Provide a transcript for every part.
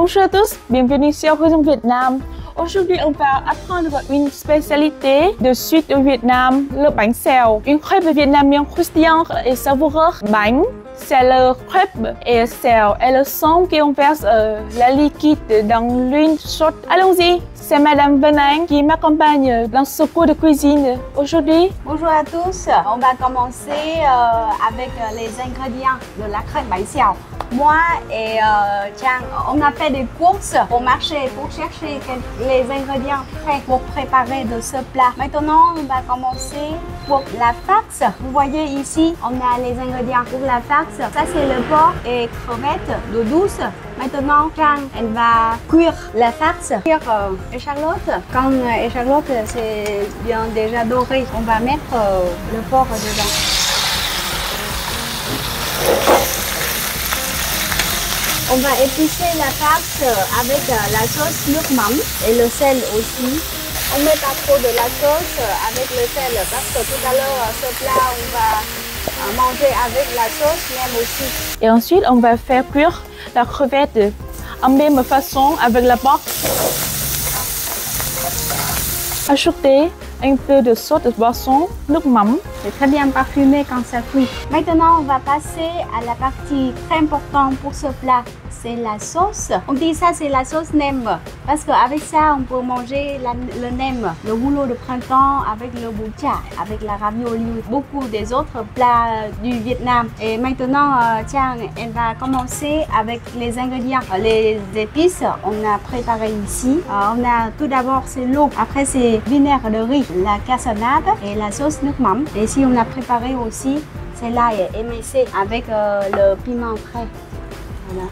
Bonjour à tous, bienvenue sur Horizon Vietnam. Aujourd'hui, on va apprendre une spécialité de sud du Vietnam, le bánh xèo. Une crêpe vietnamienne croustillante et savoureuse. Bánh, c'est le crêpe et xèo est le son qui verse la liquide dans l'huile chaude. Allons-y, c'est Madame Venin qui m'accompagne dans ce cours de cuisine aujourd'hui. Bonjour à tous, on va commencer avec les ingrédients de la crêpe bánh xèo. Moi et Chang, on a fait des courses au marché pour chercher les ingrédients prêts pour préparer de ce plat. Maintenant, on va commencer pour la farce. Vous voyez ici, on a les ingrédients pour la farce. Ça, c'est le porc et crevettes d'eau douce. Maintenant, Chang, elle va cuire la farce, cuire échalote. Quand échalote, c'est bien déjà doré, on va mettre le porc dedans. On va épicer la farce avec la sauce nước mắm et le sel aussi. On met pas trop de la sauce avec le sel parce que tout à l'heure, ce plat, on va manger avec la sauce même aussi. Et ensuite, on va faire cuire la crevette en même façon avec la porc. Ajoutez un peu de sauce de boisson, nước mắm. C'est très bien parfumé quand ça cuit. Maintenant, on va passer à la partie très importante pour ce plat. C'est la sauce. On dit ça, c'est la sauce nem. Parce qu'avec ça, on peut manger le nem, le rouleau de printemps avec le bún chả, avec la ravioli, beaucoup des autres plats du Vietnam. Et maintenant, Chang, elle va commencer avec les ingrédients. Les épices, on a préparé ici. On a tout d'abord, c'est l'eau. Après, c'est vinaigre de riz, la cassonade et la sauce nước mắm. Et ici, on a préparé aussi, c'est l'ail émincé avec le piment frais. Voilà.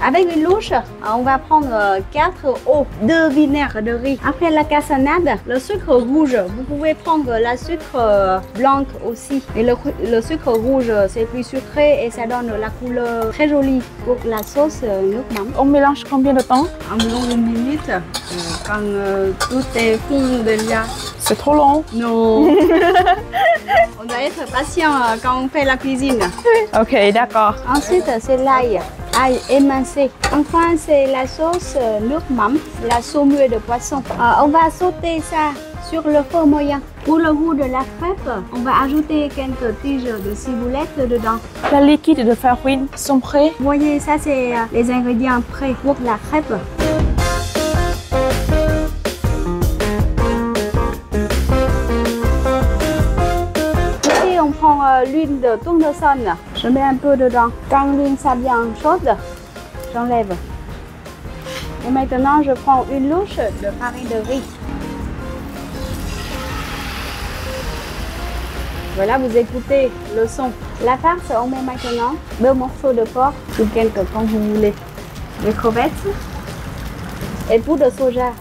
Avec une louche, on va prendre 4 eaux de vinaigre de riz. Après la cassonade, le sucre rouge. Vous pouvez prendre la sucre blanc aussi. Et le sucre rouge, c'est plus sucré et ça donne la couleur très jolie pour la sauce nước mắm. On mélange combien de temps? Environ 1 minute. Quand tout est fond déjà. C'est trop long. Non. On doit être patient quand on fait la cuisine. Ok, d'accord. Ensuite, c'est l'ail. Ail émincé. Enfin, c'est la sauce nước mắm, la saumure de poisson. On va sauter ça sur le feu moyen. Pour le goût de la crêpe, on va ajouter quelques tiges de ciboulette dedans. La liquide de farine sont prêts. Vous voyez, ça c'est les ingrédients prêts pour la crêpe. Ici, on prend l'huile de tournesol. Je mets un peu dedans. Quand l'huile ça bien chaude, j'enlève. Et maintenant, je prends une louche de farine de riz. Voilà, vous écoutez le son. La farce, on met maintenant 2 morceaux de porc ou quelques comme vous voulez. Les crevettes et poudre de soja.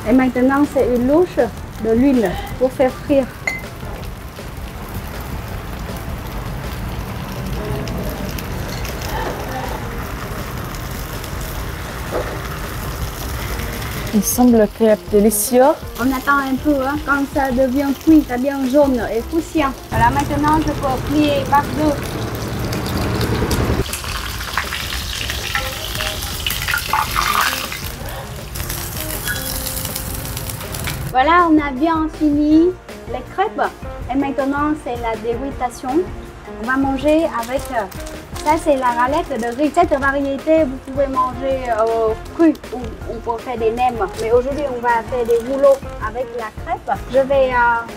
Et maintenant, c'est une louche de l'huile pour faire frire. Il semble crêpe délicieux. On attend un peu, hein, quand ça devient cuit, ça devient jaune et croustillant. Voilà, maintenant je peux plier par deux. Voilà, on a bien fini les crêpes. Et maintenant, c'est la dégustation. On va manger avec... Ça, c'est la galette de riz. Cette variété, vous pouvez manger cru ou on peut faire des nems. Mais aujourd'hui, on va faire des rouleaux avec la crêpe. Je vais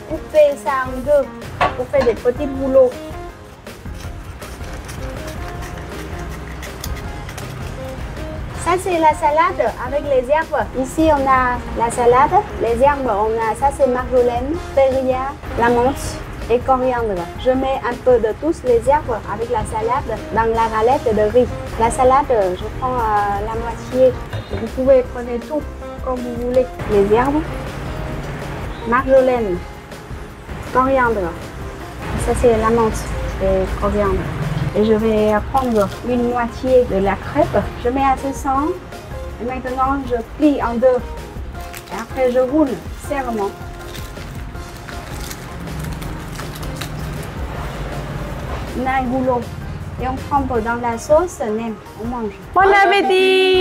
couper ça en deux pour faire des petits rouleaux. Ça, c'est la salade avec les herbes. Ici, on a la salade, les herbes. Ça, c'est marjolaine, périlla, la menthe et coriandre. Je mets un peu de tous les herbes avec la salade dans la galette de riz. La salade, je prends la moitié. Vous pouvez prendre tout comme vous voulez. Les herbes, marjolaine, coriandre. Ça, c'est la menthe et coriandre. Et je vais prendre une moitié de la crêpe. Je mets à 600 et maintenant je plie en deux. Et après je roule serrement. On a un goulot et on trempe dans la sauce nem. On mange. Bon appétit!